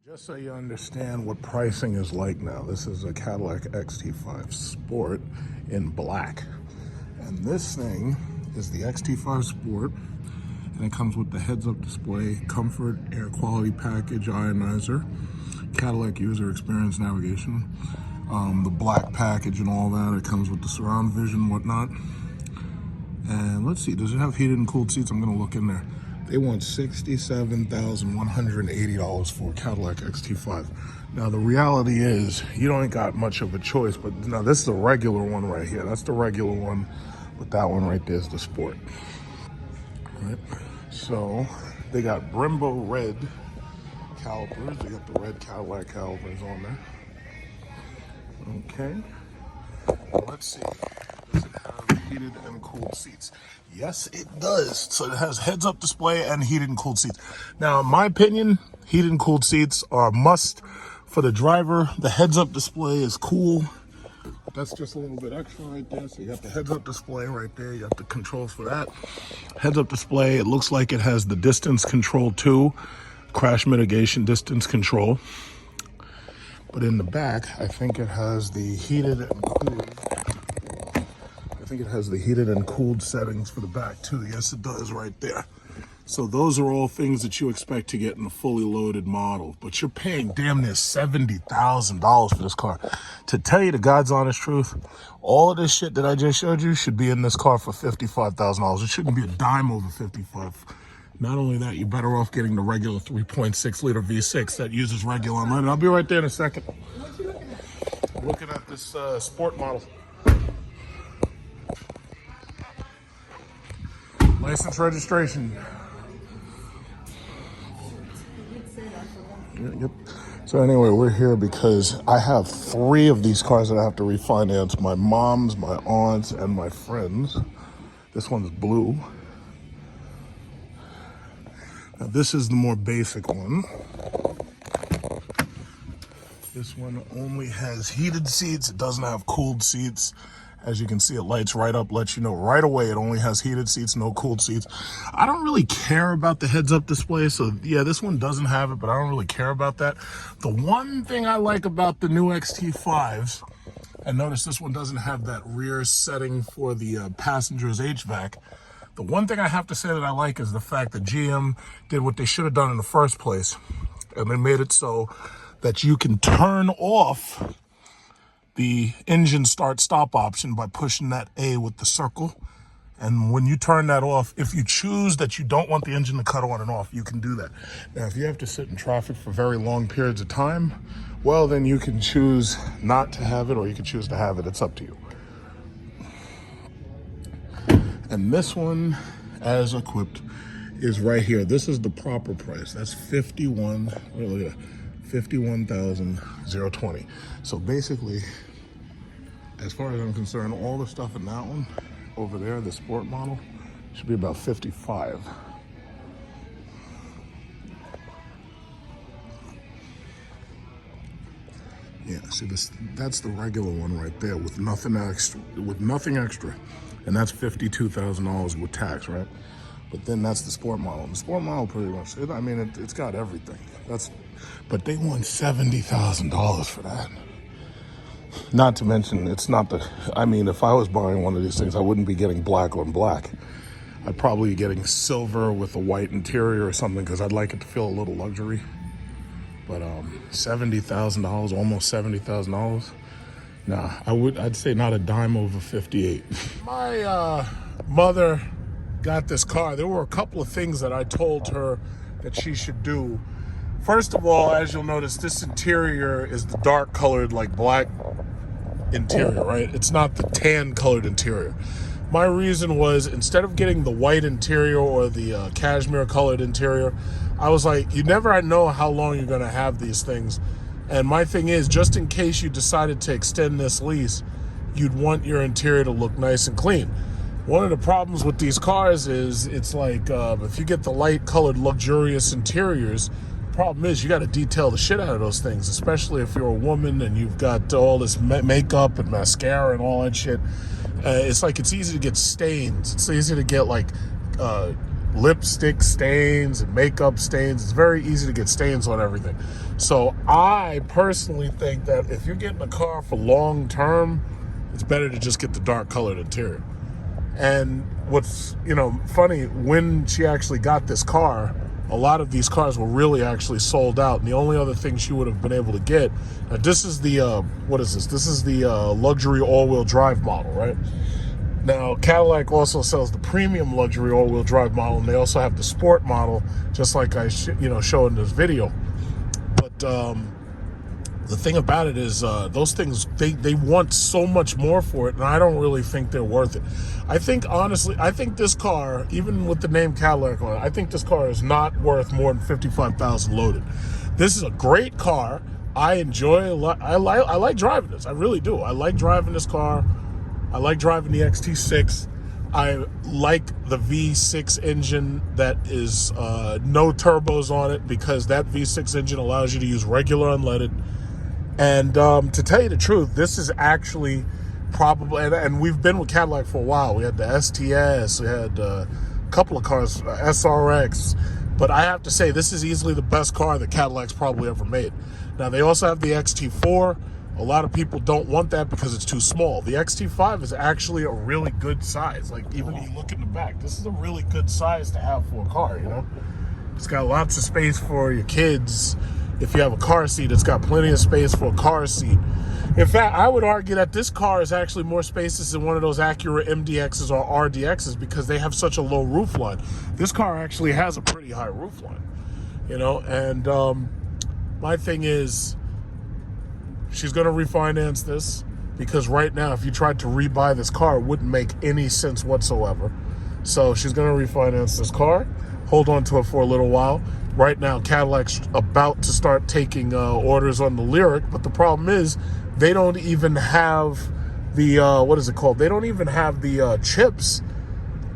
Just so you understand what pricing is like now, this is a Cadillac XT5 Sport in black. And this thing is the XT5 Sport, and it comes with the heads-up display, comfort, air quality package, ionizer, Cadillac user experience navigation, the black package and all that. It comes with the surround vision, whatnot. And let's see, does it have heated and cooled seats? I'm gonna look in there. They want $67,180 for a Cadillac XT5. Now the reality is, you don't got much of a choice, but now this is the regular one right here. That's the regular one, but that one right there is the Sport. Right? So they got Brembo red calipers. They got the red Cadillac calipers on there. Okay. Well, let's see. Does it have heated and cooled seats? Yes, it does. So it has heads-up display and heated and cooled seats. Now, in my opinion, heated and cooled seats are a must for the driver. The heads-up display is cool. That's just a little bit extra right there. So you got the heads-up display right there. You got the controls for that. Heads-up display, it looks like it has the distance control too. Crash mitigation distance control. But in the back, I think it has the heated and cooled. I think it has the heated and cooled settings for the back too. Yes, it does right there. So those are all things that you expect to get in a fully loaded model. But you're paying damn near $70,000 for this car. To tell you the God's honest truth, all of this shit that I just showed you should be in this car for $55,000. It shouldn't be a dime over 55. Not only that, you're better off getting the regular 3.6 liter V6 that uses regular unleaded. I'll be right there in a second. I'm looking at this Sport model. License registration. Yep. So anyway, we're here because I have 3 of these cars that I have to refinance. My mom's, my aunt's, and my friend's. This one's blue. Now this is the more basic one. This one only has heated seats. It doesn't have cooled seats. As you can see, it lights right up, lets you know right away it only has heated seats, no cooled seats. I don't really care about the heads-up display, so yeah, this one doesn't have it, but I don't really care about that. The one thing I like about the new XT5s, and notice this one doesn't have that rear setting for the passenger's HVAC. The one thing I have to say that I like is the fact that GM did what they should have done in the first place, and they made it so that you can turn off the engine start-stop option by pushing that A with the circle. And when you turn that off, if you choose that you don't want the engine to cut on and off, you can do that. Now, if you have to sit in traffic for very long periods of time, well, then you can choose not to have it, or you can choose to have it. It's up to you. And this one, as equipped, is right here. This is the proper price. That's $51,020. So basically, as far as I'm concerned, all the stuff in that one over there, the Sport model, should be about 55. Yeah, see this, that's the regular one right there with nothing extra, and that's $52,000 with tax, right? But then that's the Sport model. The Sport model pretty much, it's got everything. But they want $70,000 for that. Not to mention, it's not the, if I was buying one of these things, I wouldn't be getting black on black. I'd probably be getting silver with a white interior or something, because I'd like it to feel a little luxury. But $70,000, almost $70,000. Nah, I'd say not a dime over 58. My mother got this car. There were a couple of things that I told her that she should do. First of all, as you'll notice, this interior is the dark colored, like black interior, right? It's not the tan colored interior. My reason was, instead of getting the white interior or the cashmere colored interior, I was like, you never know how long you're gonna have these things. And my thing is, just in case you decided to extend this lease, you'd want your interior to look nice and clean. One of the problems with these cars is, it's like, if you get the light colored luxurious interiors, problem is you got to detail the shit out of those things, especially if you're a woman and you've got all this makeup and mascara and all that shit. It's like, it's easy to get stains. It's easy to get like lipstick stains and makeup stains. It's very easy to get stains on everything. So I personally think that if you're getting a car for long term, it's better to just get the dark colored interior. And what's, funny, when she actually got this car, a lot of these cars were really actually sold out. And the only other thing she would have been able to get, this is the, what is this? This is the luxury all-wheel drive model, right? Now, Cadillac also sells the premium luxury all-wheel drive model, and they also have the sport model, just like I show in this video. But the thing about it is those things, they want so much more for it, and I don't really think they're worth it. Honestly, I think this car, even with the name Cadillac on it, I think this car is not worth more than $55,000 loaded. This is a great car. I enjoy it. I like driving this. I really do. I like driving this car. I like driving the XT6. I like the V6 engine that is no turbos on it, because that V6 engine allows you to use regular unleaded. And to tell you the truth, this is actually probably, and we've been with Cadillac for a while. We had the STS, we had a couple of cars, SRX. But I have to say, this is easily the best car that Cadillac's probably ever made. Now, they also have the XT4. A lot of people don't want that because it's too small. The XT5 is actually a really good size. Like, even if you look in the back, this is a really good size to have for a car, It's got lots of space for your kids. If you have a car seat, it's got plenty of space for a car seat. In fact, I would argue that this car is actually more spacious than one of those Acura MDXs or RDXs, because they have such a low roofline. This car actually has a pretty high roofline, and my thing is, she's going to refinance this, because right now, if you tried to rebuy this car, it wouldn't make any sense whatsoever. So she's going to refinance this car, hold on to it for a little while. Right now, Cadillac's about to start taking orders on the Lyriq, but the problem is they don't even have the, what is it called? They don't even have the chips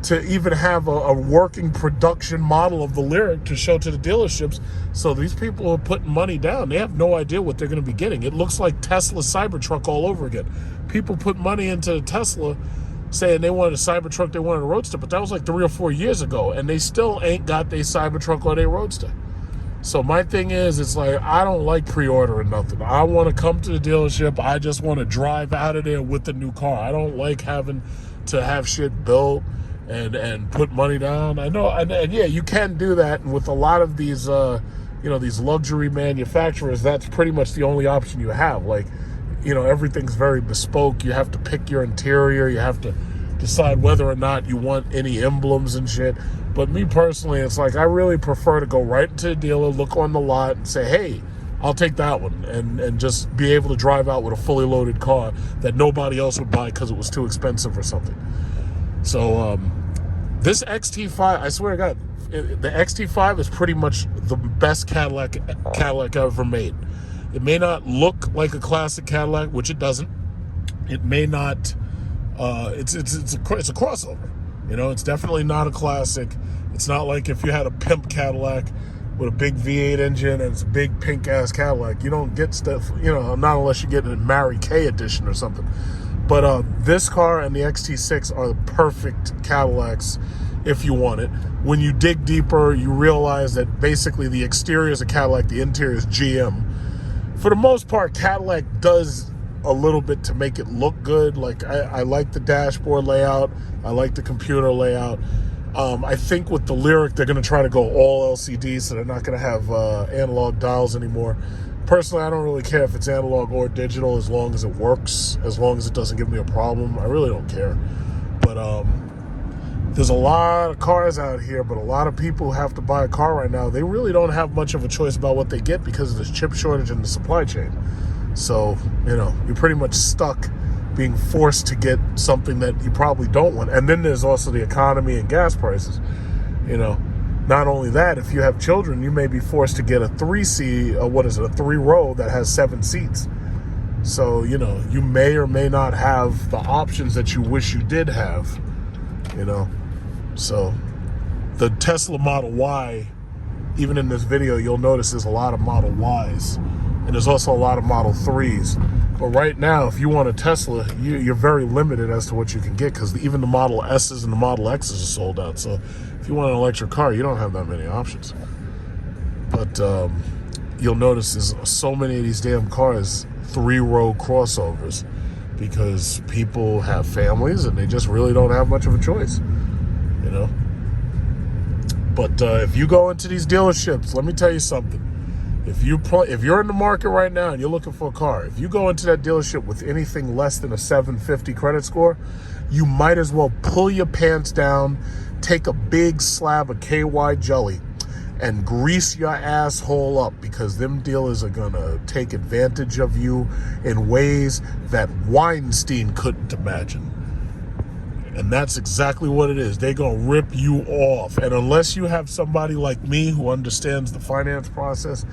to even have a working production model of the Lyriq to show to the dealerships. So these people are putting money down. They have no idea what they're going to be getting. It looks like Tesla Cybertruck all over again. People put money into Tesla saying they wanted a Cybertruck, they wanted a Roadster, but that was like 3 or 4 years ago, and they still ain't got their Cybertruck or their Roadster. So my thing is, it's like, I don't like pre-ordering nothing. I want to come to the dealership. I just want to drive out of there with the new car. I don't like having to have shit built and put money down. I know, and yeah, you can do that. And with a lot of these, these luxury manufacturers, that's pretty much the only option you have. Like, everything's very bespoke. You have to pick your interior. You have to decide whether or not you want any emblems and shit. But me personally, it's like, I really prefer to go right into the dealer, look on the lot, and say, hey, I'll take that one, and just be able to drive out with a fully loaded car that nobody else would buy because it was too expensive or something. So this XT5, I swear to God, the XT5 is pretty much the best Cadillac ever made. It may not look like a classic Cadillac, which it doesn't. It may not. It's a crossover. It's definitely not a classic. It's not like if you had a pimp Cadillac with a big V8 engine and it's a big pink ass Cadillac. You don't get stuff, not unless you get a Mary Kay edition or something. But this car and the XT6 are the perfect Cadillacs if you want it. When you dig deeper, you realize that basically the exterior is a Cadillac, the interior is GM. For the most part, Cadillac does a little bit to make it look good. Like, I like the dashboard layout. I like the computer layout. I think with the Lyriq, they're going to try to go all LCD, so they're not going to have analog dials anymore. Personally, I don't really care if it's analog or digital, as long as it works, as long as it doesn't give me a problem. I really don't care. But there's a lot of cars out here, but a lot of people who have to buy a car right now, they really don't have much of a choice about what they get because of this chip shortage in the supply chain. So, you're pretty much stuck being forced to get something that you probably don't want. And then there's also the economy and gas prices. Not only that, if you have children, you may be forced to get a 3-row that has 7 seats. So, you may or may not have the options that you wish you did have, So, the Tesla Model Y, even in this video, you'll notice there's a lot of Model Ys. and there's also a lot of Model 3s. But right now, if you want a Tesla, you're very limited as to what you can get, because even the Model S's and the Model X's are sold out. So if you want an electric car, you don't have that many options. But you'll notice there's so many of these damn cars, 3-row crossovers, because people have families and they just really don't have much of a choice, you know. But if you go into these dealerships, let me tell you something. If you're in the market right now and you're looking for a car, if you go into that dealership with anything less than a 750 credit score, you might as well pull your pants down, take a big slab of KY jelly, and grease your asshole up, because them dealers are gonna take advantage of you in ways that Weinstein couldn't imagine. And that's exactly what it is. They're gonna rip you off. And unless you have somebody like me who understands the finance process,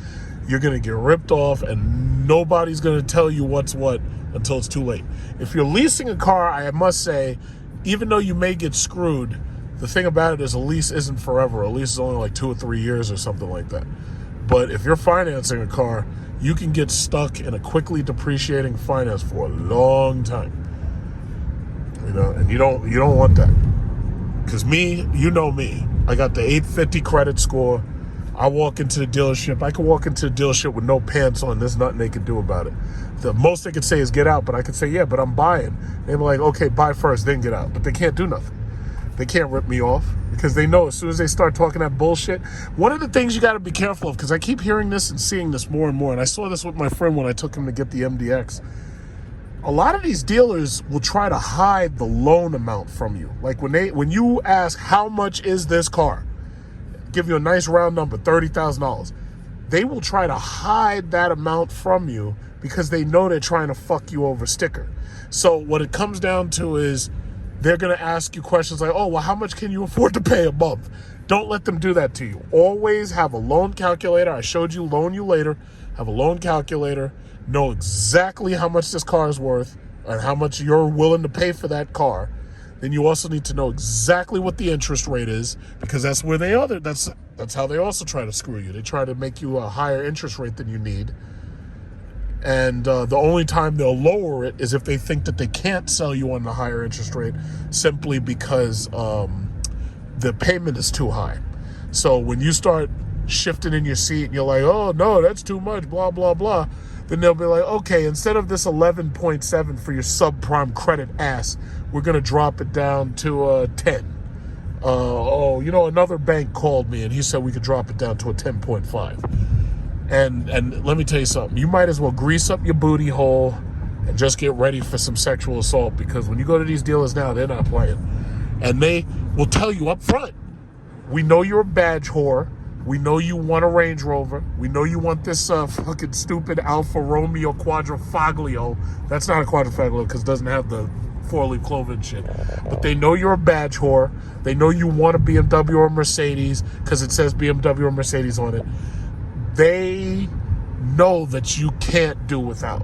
you're gonna get ripped off, and nobody's gonna tell you what's what until it's too late. If you're leasing a car, I must say, even though you may get screwed, the thing about it is a lease isn't forever. A lease is only like 2 or 3 years or something like that. But if you're financing a car, you can get stuck in a quickly depreciating finance for a long time. You know, and you don't want that. Because me, you know me. I got the 850 credit score. I walk into the dealership. I can walk into the dealership with no pants on. There's nothing they can do about it. The most they could say is get out, but I could say, yeah, but I'm buying. They're like, okay, buy first, then get out. But they can't do nothing. They can't rip me off, because they know as soon as they start talking that bullshit. One of the things you got to be careful of, because I keep hearing this and seeing this more and more, and I saw this with my friend when I took him to get the MDX. A lot of these dealers will try to hide the loan amount from you. Like when you ask, how much is this car? Give you a nice round number, $30,000. They will try to hide that amount from you because they know they're trying to fuck you over sticker. So what it comes down to is they're going to ask you questions like, oh, well, how much can you afford to pay a month? Don't let them do that to you. Always have a loan calculator. I showed you Loan You Later. Have a loan calculator. Know exactly how much this car is worth and how much you're willing to pay for that car. Then you also need to know exactly what the interest rate is, because that's where that's how they also try to screw you. They try to make you a higher interest rate than you need. And the only time they'll lower it is if they think that they can't sell you on the higher interest rate, simply because the payment is too high. So when you start shifting in your seat and you're like, oh, no, that's too much, blah, blah, blah, then they'll be like, okay, instead of this 11.7 for your subprime credit ass, we're going to drop it down to 10. Another bank called me and he said we could drop it down to a 10.5. And let me tell you something. You might as well grease up your booty hole and just get ready for some sexual assault, because when you go to these dealers now, they're not playing. And they will tell you up front, we know you're a badge whore. We know you want a Range Rover. We know you want this fucking stupid Alfa Romeo Quadrifoglio. That's not a Quadrifoglio because it doesn't have the 4-leaf clover and shit. But they know you're a badge whore. They know you want a BMW or a Mercedes because it says BMW or Mercedes on it. They know that you can't do without.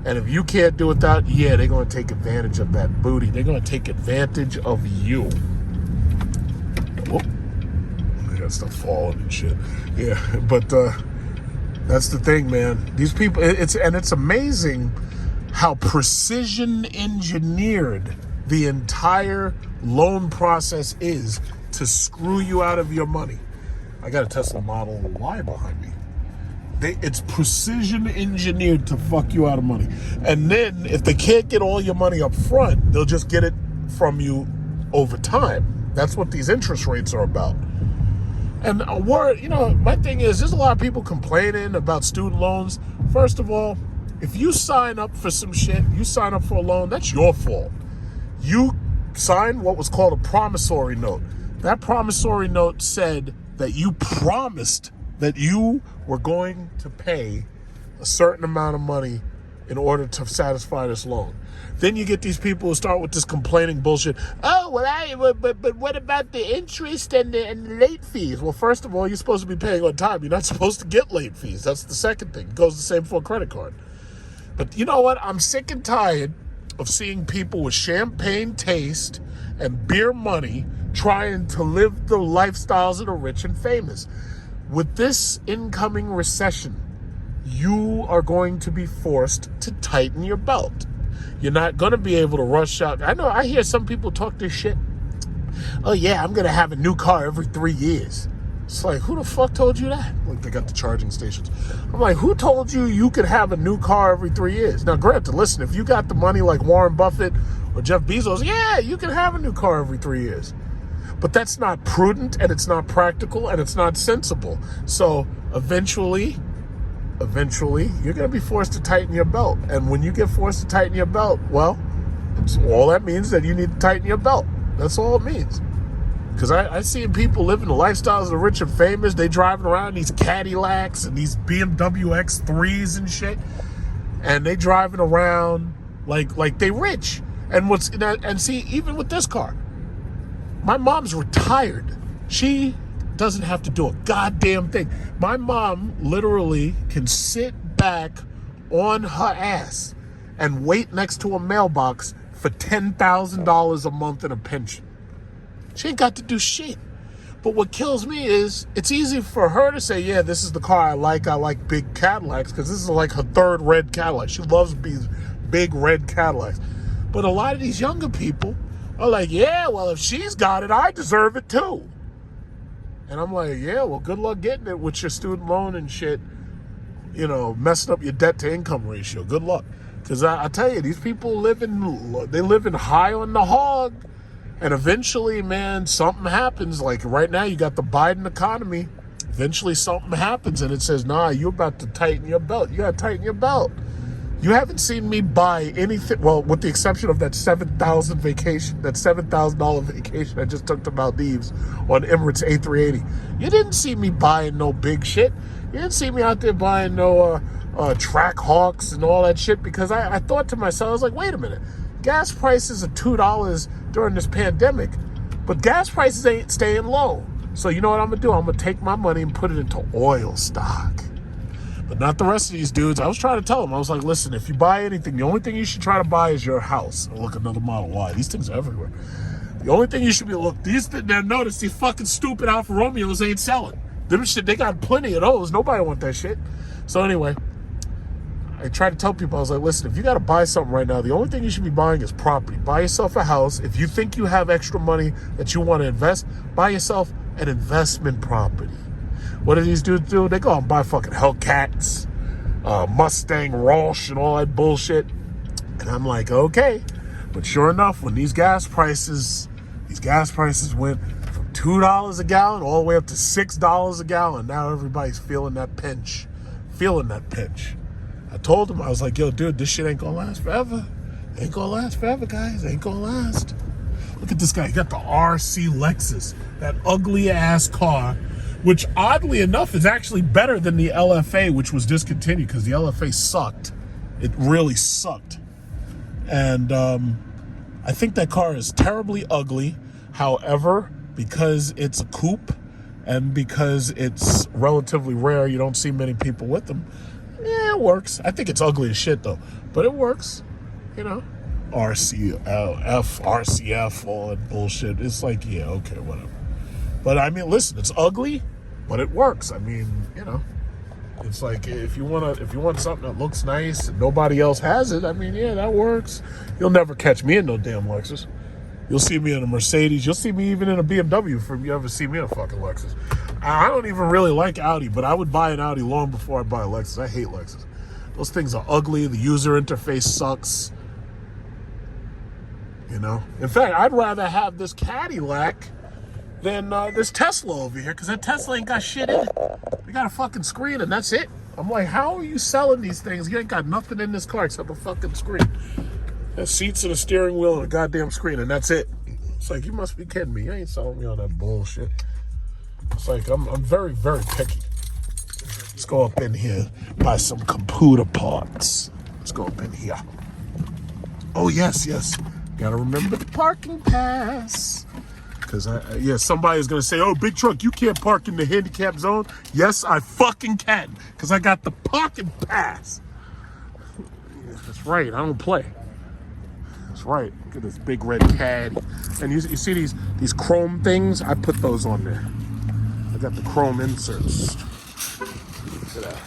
And if you can't do without, yeah, they're going to take advantage of that booty. They're going to take advantage of you. Whoop. I got stuff falling and shit. Yeah, but that's the thing, man. These people, it's amazing how precision engineered the entire loan process is to screw you out of your money. I got a Tesla Model Y behind me. It's precision engineered to fuck you out of money. And then if they can't get all your money up front, they'll just get it from you over time. That's what these interest rates are about. And my thing is, there's a lot of people complaining about student loans. First of all, if you sign up for some shit, you sign up for a loan, that's your fault. You signed what was called a promissory note. That promissory note said that you promised that you were going to pay a certain amount of money in order to satisfy this loan. Then you get these people who start with this complaining bullshit. Oh, but what about the interest and the late fees? Well, first of all, you're supposed to be paying on time. You're not supposed to get late fees. That's the second thing. It goes the same for a credit card. But you know what? I'm sick and tired of seeing people with champagne taste and beer money trying to live the lifestyles of the rich and famous. With this incoming recession, you are going to be forced to tighten your belt. You're not going to be able to rush out. I hear some people talk this shit. Oh yeah, I'm going to have a new car every 3 years. It's like, who the fuck told you that? Like, they got the charging stations. I'm like, who told you you could have a new car every 3 years? Now, granted, listen, if you got the money like Warren Buffett or Jeff Bezos, yeah, you can have a new car every 3 years. But that's not prudent, and it's not practical, and it's not sensible. So eventually, you're going to be forced to tighten your belt. And when you get forced to tighten your belt, well, all that means that you need to tighten your belt. That's all it means. Because I see people living the lifestyles of the rich and famous. They driving around these Cadillacs and these BMW X3s and shit. And they driving around like they rich. And see, even with this car, my mom's retired. She doesn't have to do a goddamn thing. My mom literally can sit back on her ass and wait next to a mailbox for $10,000 a month in a pension. She ain't got to do shit. But what kills me is it's easy for her to say, yeah, this is the car I like. I like big Cadillacs, because this is like her third red Cadillac. She loves these big red Cadillacs. But a lot of these younger people are like, yeah, well, if she's got it, I deserve it too. And I'm like, yeah, well, good luck getting it with your student loan and shit, messing up your debt to income ratio. Good luck. Because I tell you, these people living high on the hog. And eventually, man, something happens. Like right now, you got the Biden economy. Eventually, something happens, and it says, nah, you're about to tighten your belt. You got to tighten your belt. You haven't seen me buy anything, well, with the exception of that $7,000 vacation I just took to Maldives on Emirates A380. You didn't see me buying no big shit. You didn't see me out there buying no track hawks and all that shit, because I thought to myself, I was like, wait a minute. Gas prices are $2 during this pandemic, but gas prices ain't staying low. So you know what I'm going to do? I'm going to take my money and put it into oil stock. But not the rest of these dudes. I was trying to tell them, I was like, listen, if you buy anything, the only thing you should try to buy is your house. Oh, look, another Model Y. These things are everywhere. The only thing you should be, notice these fucking stupid Alfa Romeos ain't selling. Them shit, they got plenty of those. Nobody want that shit. So anyway, I try to tell people, I was like, listen, if you got to buy something right now, the only thing you should be buying is property. Buy yourself a house. If you think you have extra money that you want to invest, buy yourself an investment property. What do these dudes do? They go and buy fucking Hellcats, Mustang Roush and all that bullshit. And I'm like, okay. But sure enough, when these gas prices went from $2 a gallon all the way up to $6 a gallon, now everybody's feeling that pinch. I told him, I was like, yo, dude, this shit ain't gonna last forever. Ain't gonna last forever, guys. Ain't gonna last. Look at this guy. He got the RC Lexus, that ugly ass car, which oddly enough is actually better than the LFA, which was discontinued because the LFA sucked. It really sucked. And I think that car is terribly ugly. However, because it's a coupe and because it's relatively rare, you don't see many people with them. Yeah, it works. I think it's ugly as shit, though. But it works, RCF, all that bullshit. It's like, yeah, okay, whatever. But, I mean, listen, it's ugly, but it works. I mean, it's like if you want something that looks nice and nobody else has it, I mean, yeah, that works. You'll never catch me in no damn Lexus. You'll see me in a Mercedes. You'll see me even in a BMW if you ever see me in a fucking Lexus. I don't even really like Audi, but I would buy an Audi long before I buy a Lexus. I hate Lexus. Those things are ugly. The user interface sucks. In fact, I'd rather have this Cadillac than this Tesla over here, because that Tesla ain't got shit in it. They got a fucking screen and that's it. I'm like, how are you selling these things? You ain't got nothing in this car except a fucking screen. There's seats and a steering wheel and a goddamn screen, and that's it. It's like, you must be kidding me. You ain't selling me all that bullshit. It's like, I'm very, very picky. Let's go up in here, buy some computer parts. Let's go up in here. Oh, yes. Gotta remember the parking pass. Because, somebody's going to say, oh, big truck, you can't park in the handicap zone. Yes, I fucking can. Because I got the parking pass. That's right, I don't play. That's right. Look at this big red Caddy. And you see these chrome things? I put those on there. I got the chrome inserts. Look at that.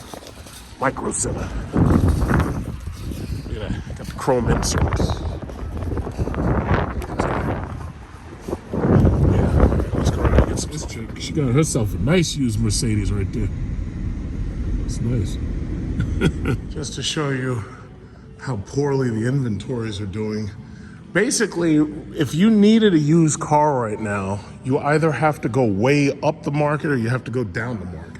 Micro Center. Look at that. Got the chrome inserts. Yeah, let's go ahead and get some. This chick, she got herself a nice used Mercedes right there. It's nice. Just to show you how poorly the inventories are doing. Basically, if you needed a used car right now, you either have to go way up the market or you have to go down the market.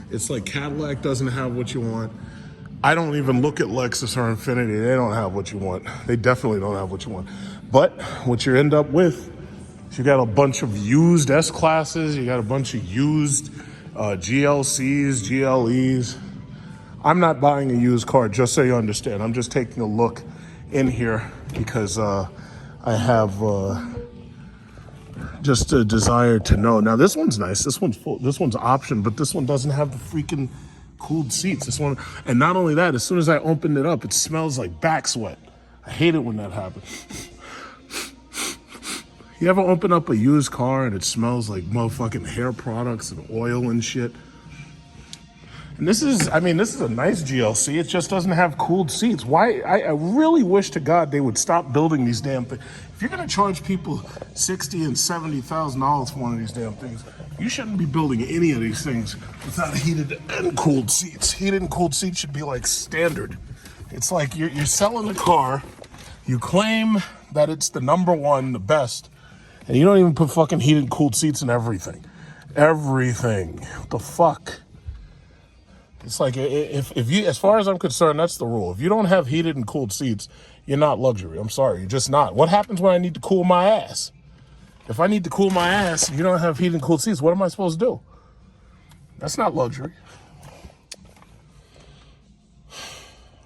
It's like Cadillac doesn't have what you want. I don't even look at Lexus or Infiniti. They don't have what you want. They definitely don't have what you want. But what you end up with is you got a bunch of used S-Classes. You got a bunch of used GLCs, GLEs. I'm not buying a used car, just so you understand. I'm just taking a look in here because I have just a desire to know. Now this one's nice. This one's full. This one's option, but this one doesn't have the freaking cooled seats. This one, and not only that, as soon as I opened it up, it smells like back sweat. I hate it when that happens. You ever open up a used car and it smells like motherfucking hair products and oil and shit? And this is a nice GLC. It just doesn't have cooled seats. Why? I really wish to God they would stop building these damn things. If you're gonna charge people $60,000 and $70,000 for one of these damn things, you shouldn't be building any of these things without heated and cooled seats. Heated and cooled seats should be like standard. It's like you're selling a car, you claim that it's the number one, the best, and you don't even put fucking heated and cooled seats in everything. Everything. What the fuck? It's like, if you, as far as I'm concerned, that's the rule. If you don't have heated and cooled seats, you're not luxury. I'm sorry, you're just not. What happens when I need to cool my ass? If I need to cool my ass and you don't have heated and cooled seats, what am I supposed to do? That's not luxury.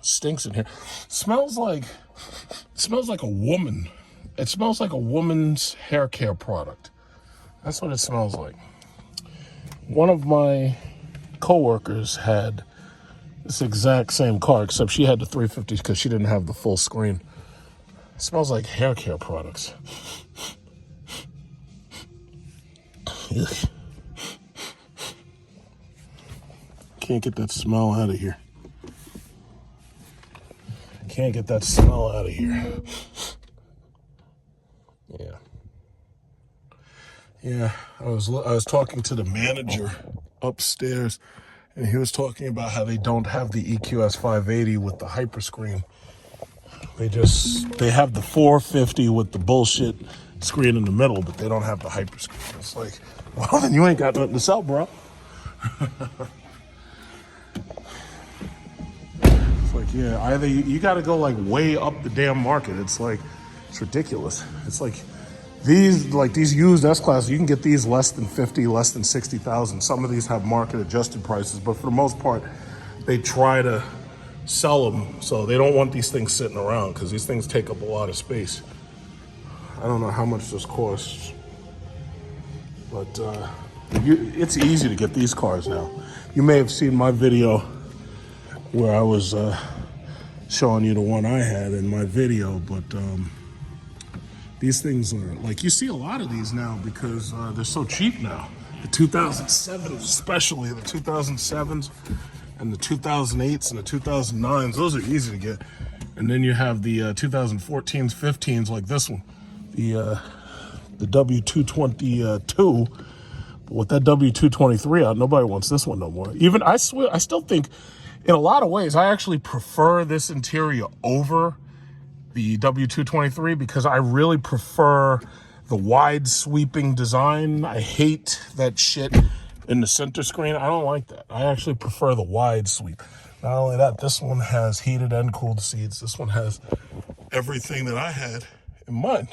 Stinks in here. Smells like a woman. It smells like a woman's hair care product. That's what it smells like. One of my coworkers had this exact same car, except she had the 350 because she didn't have the full screen. It smells like hair care products. Can't get that smell out of here. Can't get that smell out of here. Yeah. I was talking to the manager upstairs, and he was talking about how they don't have the EQS 580 with the hyperscreen. They have the 450 with the bullshit screen in the middle, but they don't have the hyperscreen. It's like, well, then you ain't got nothing to sell, bro. It's like, yeah, either you got to go like way up the damn market. It's like, it's ridiculous. It's like these used S-Class, you can get these less than 50, less than 60,000. Some of these have market adjusted prices, but for the most part, they try to sell them. So they don't want these things sitting around because these things take up a lot of space. I don't know how much this costs, but it's easy to get these cars now. You may have seen my video where I was showing you the one I had in my video, but these things are, like, you see a lot of these now because they're so cheap now. The 2007s, especially the 2007s and the 2008s and the 2009s, those are easy to get. And then you have the 2014s, 15s like this one, the W222. But with that W223 out, nobody wants this one no more. Even, I swear, I still think, in a lot of ways, I actually prefer this interior over the W223 because I really prefer the wide sweeping design. I hate that shit in the center screen. I don't like that. I actually prefer the wide sweep. Not only that, this one has heated and cooled seats. This one has everything that I had in mind.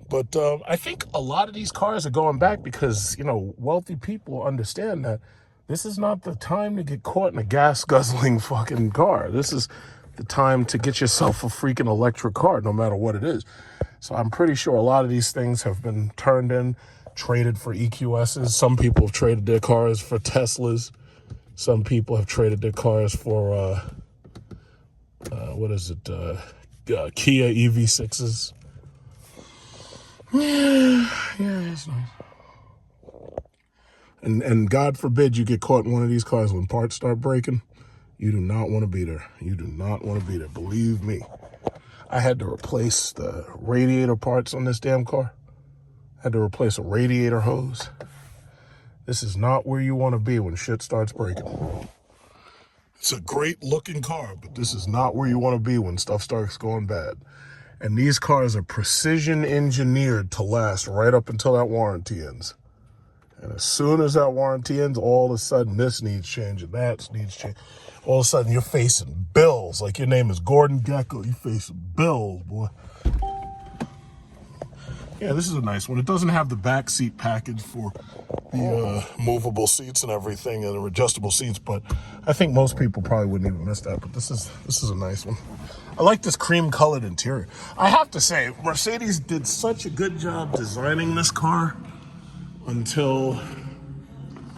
But I think a lot of these cars are going back because, you know, wealthy people understand that this is not the time to get caught in a gas guzzling fucking car. This is the time to get yourself a freaking electric car, no matter what it is. So I'm pretty sure a lot of these things have been turned in, traded for EQSs. Some people have traded their cars for Teslas. Some people have traded their cars for, Kia EV6s. Yeah, that's nice. And God forbid you get caught in one of these cars when parts start breaking. You do not want to be there. You do not want to be there. Believe me. I had to replace the radiator parts on this damn car. I had to replace a radiator hose. This is not where you want to be when shit starts breaking. It's a great looking car, but this is not where you want to be when stuff starts going bad. And these cars are precision engineered to last right up until that warranty ends. And as soon as that warranty ends, all of a sudden this needs changing, that needs changing. All of a sudden you're facing bills. Like your name is Gordon Gecko. You're facing bills, boy. Yeah, this is a nice one. It doesn't have the back seat package for the movable seats and everything and the adjustable seats, but I think most people probably wouldn't even miss that. But this is a nice one. I like this cream colored interior. I have to say, Mercedes did such a good job designing this car until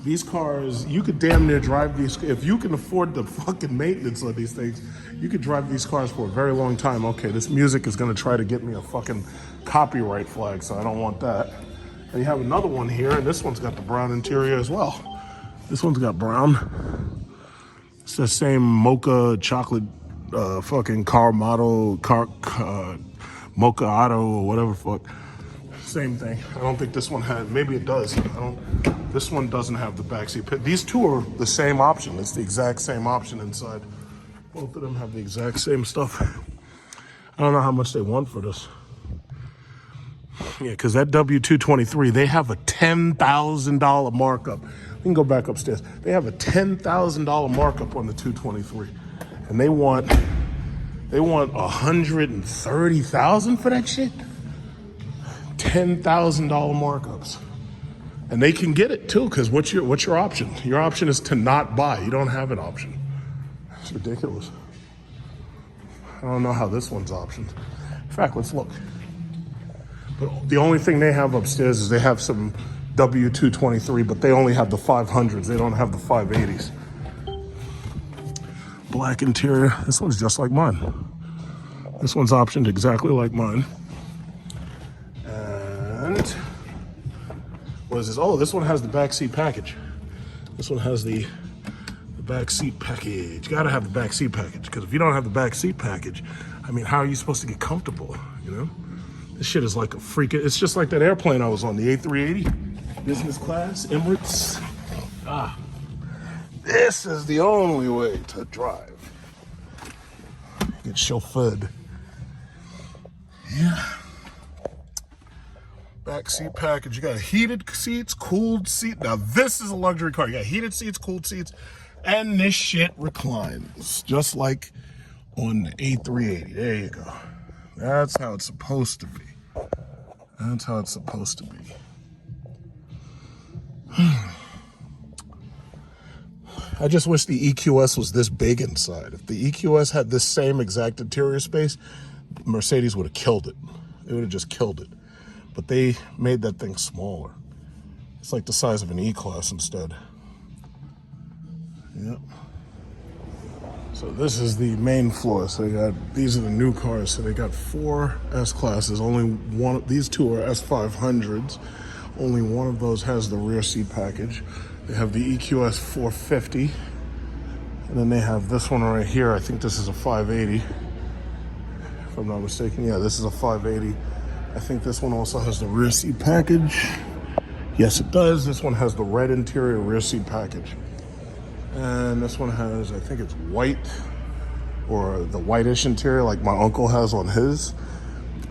these cars, you could damn near drive these. If you can afford the fucking maintenance on these things, you could drive these cars for a very long time. Okay, this music is gonna try to get me a fucking copyright flag, so I don't want that. And you have another one here, and this one's got the brown interior as well. This one's got brown. It's the same mocha chocolate fucking car model, mocha auto or whatever fuck. Same thing. I don't think this one had, maybe it does. This one doesn't have the backseat. These two are the same option. It's the exact same option inside. Both of them have the exact same stuff. I don't know how much they want for this. Yeah, because that W223, they have a $10,000 markup. We can go back upstairs. They have a $10,000 markup on the 223. And they want $130,000 for that shit? $10,000 markups. And they can get it too, because what's your option? Your option is to not buy. You don't have an option. It's ridiculous. I don't know how this one's optioned. In fact, let's look. But the only thing they have upstairs is they have some W223, but they only have the 500s. They don't have the 580s. Black interior. This one's just like mine. This one's optioned exactly like mine. And what is this? Oh, this one has the back seat package. This one has the back seat package. Gotta have the back seat package, because if you don't have the back seat package, I mean, how are you supposed to get comfortable, you know? This shit is like a freaking, it's just like that airplane I was on, the A380, business class, Emirates. This is the only way to drive. Get chauffeured. Yeah. Back seat package. You got heated seats, cooled seat. Now this is a luxury car. You got heated seats, cooled seats, and this shit reclines, just like on the A380. There you go. That's how it's supposed to be. That's how it's supposed to be. I just wish the EQS was this big inside. If the EQS had this same exact interior space, Mercedes would have killed it. They would have just killed it. But they made that thing smaller. It's like the size of an E-Class instead. Yep. So this is the main floor. So these are the new cars. So they got 4 S-Classes. Only one, these two are S500s. Only one of those has the rear seat package. They have the EQS 450. And then they have this one right here. I think this is a 580. If I'm not mistaken. Yeah, this is a 580. I think this one also has the rear seat package. Yes, it does. This one has the red interior rear seat package. And this one has, I think it's white, or the whitish interior like my uncle has on his.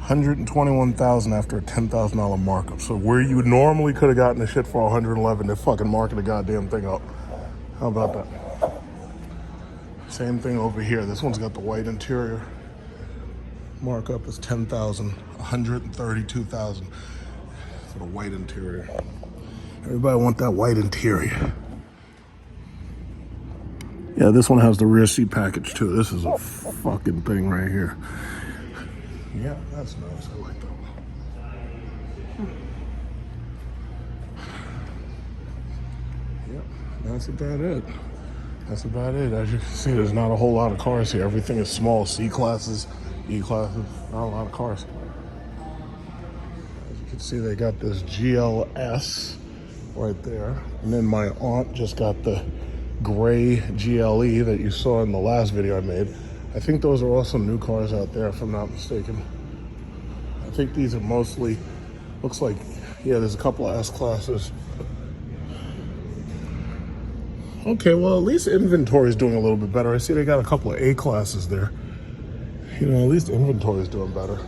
$121,000 after a $10,000 markup. So where you normally could have gotten the shit for $111, they're fucking marking the goddamn thing up. How about that? Same thing over here. This one's got the white interior. Markup is $10,000, $132,000 for the white interior. Everybody want that white interior. Yeah, this one has the rear seat package too. This is a fucking thing right here. Yeah, that's nice. I like that one. Yep, that's about it. That's about it. As you can see, there's not a whole lot of cars here. Everything is small. C-Classes, E-Classes, not a lot of cars. As you can see, they got this GLS right there. And then my aunt just got the gray GLE that you saw in the last video I made. I think those are also new cars out there, if I'm not mistaken. I think these are mostly, looks like, yeah, there's a couple of S-classes. Okay, well, at least inventory is doing a little bit better. I see they got a couple of A-classes there. You know, at least inventory is doing better.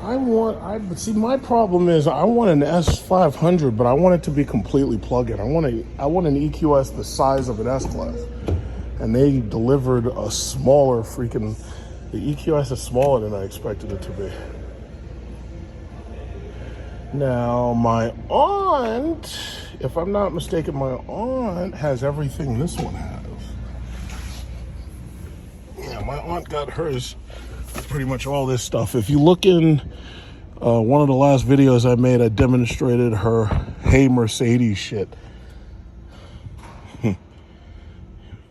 But see, my problem is I want an S500, but I want it to be completely plug-in. I want an EQS the size of an S-Class. And they delivered a smaller freaking, the EQS is smaller than I expected it to be. Now, my aunt, if I'm not mistaken, my aunt has everything this one has. Yeah, my aunt got hers, pretty much all this stuff. If you look in one of the last videos I made, I demonstrated her Hey Mercedes shit.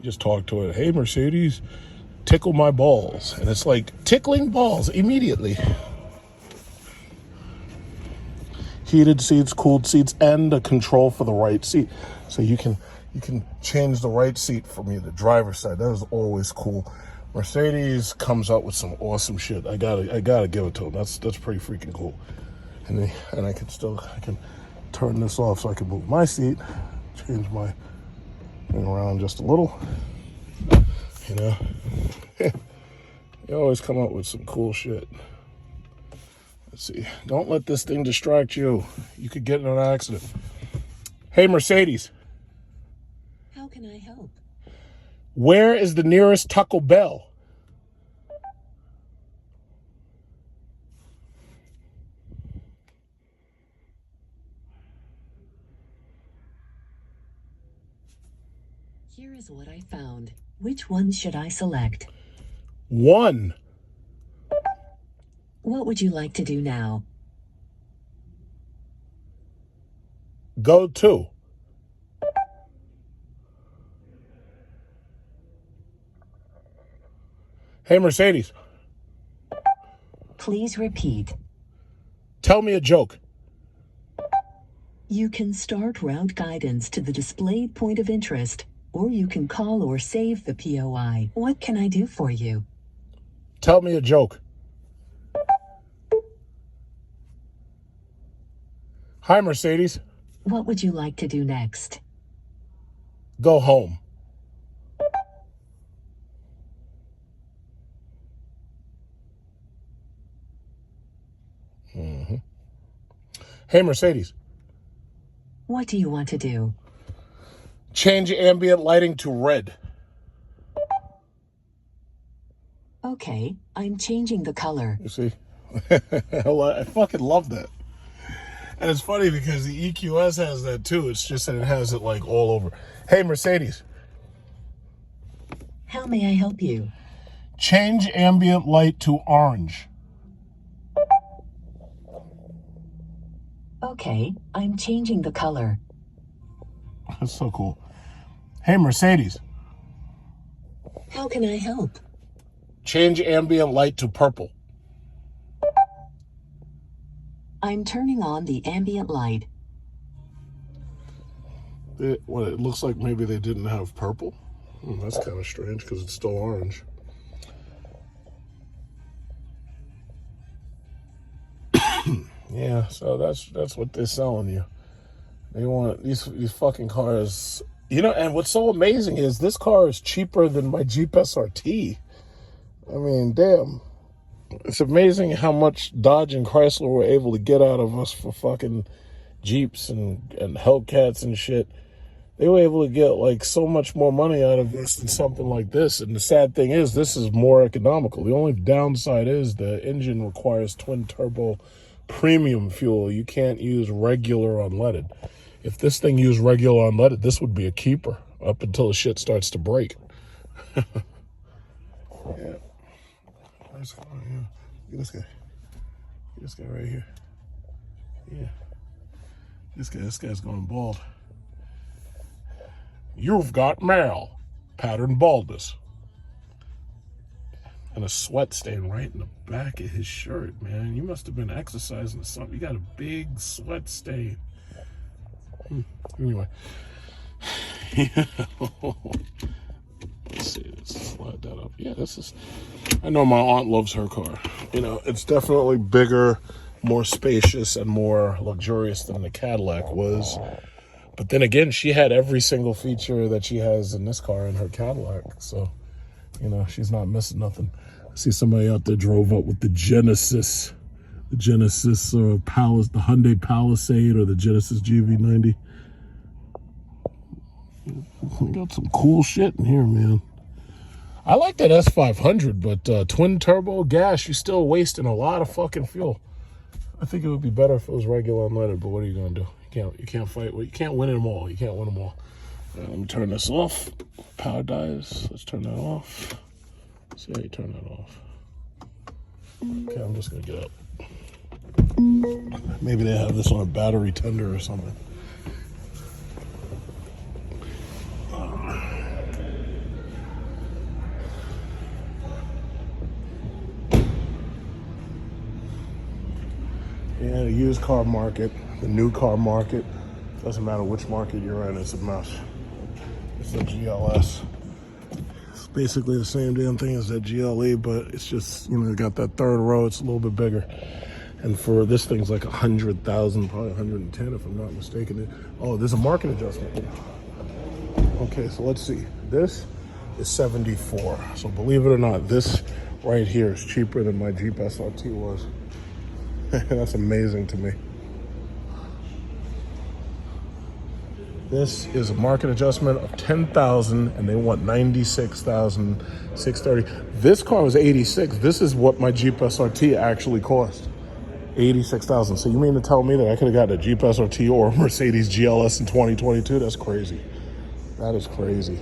Just talk to it. Hey Mercedes, tickle my balls. And it's like tickling balls immediately. Heated seats, cooled seats, and a control for the right seat. So you can change the right seat for me, the driver's side. That is always cool. Mercedes comes out with some awesome shit. I gotta give it to them. That's pretty freaking cool. And I can turn this off so I can move my seat, change my thing around just a little. You know, you always come up with some cool shit. Let's see. Don't let this thing distract you. You could get in an accident. Hey Mercedes. How can I help? Where is the nearest Taco Bell? Here is what I found. Which one should I select? 1. What would you like to do now? Go 2. Hey Mercedes. Please repeat. Tell me a joke. You can start route guidance to the displayed point of interest, or you can call or save the POI. What can I do for you? Tell me a joke. Hi Mercedes. What would you like to do next? Go home. Hey Mercedes. What do you want to do? Change ambient lighting to red. Okay, I'm changing the color. You see? I fucking love that. And it's funny because the EQS has that too. It's just that it has it like all over. Hey Mercedes. How may I help you? Change ambient light to orange. Okay, I'm changing the color. That's so cool. Hey Mercedes. How can I help? Change ambient light to purple. I'm turning on the ambient light. It looks like maybe they didn't have purple. That's kind of strange because it's still orange. Yeah, so that's what they're selling you. They want these fucking cars. You know, and what's so amazing is this car is cheaper than my Jeep SRT. I mean, damn. It's amazing how much Dodge and Chrysler were able to get out of us for fucking Jeeps and Hellcats and shit. They were able to get like so much more money out of us than something like this. And the sad thing is, this is more economical. The only downside is the engine requires twin turbo premium fuel. You can't use regular unleaded. If this thing used regular unleaded, this would be a keeper up until the shit starts to break. Yeah. Nice car, yeah. Look at this guy. Look at this guy right here. Yeah. This guy's going bald. You've got mail. Pattern baldness. And a sweat stain right in the back of his shirt, man. You must have been exercising or something. You got a big sweat stain. Anyway, Let's see, let's slide that up. Yeah, this is, I know my aunt loves her car. You know, it's definitely bigger, more spacious, and more luxurious than the Cadillac was. But then again, she had every single feature that she has in this car in her Cadillac. So, you know, she's not missing nothing. I see somebody out there drove up with the Genesis. The Genesis Palace, the Hyundai Palisade, or the Genesis GV90. We got some cool shit in here, man. I like that S500, but twin turbo gas, you're still wasting a lot of fucking fuel. I think it would be better if it was regular unleaded, but what are you gonna do? You can't fight. You can't win them all. You can't win them all. Let me turn this off. Power dies. Let's turn that off. See how you turn that off. Okay, I'm just gonna get up. Maybe they have this on a battery tender or something. Yeah, the used car market, the new car market, doesn't matter which market you're in, it's a mess. It's a GLS. It's basically the same damn thing as that GLE, but it's just, you know, got that third row, it's a little bit bigger. And for this thing's like 100,000, probably 110 if I'm not mistaken. Oh, there's a market adjustment. Okay, so let's see. This is 74. So believe it or not, this right here is cheaper than my Jeep SRT was. That's amazing to me. This is a market adjustment of 10,000 and they want 96,630. This car was 86. This is what my Jeep SRT actually cost. 86,000. So you mean to tell me that I could have gotten a Jeep SRT or a Mercedes GLS in 2022? That's crazy. That is crazy.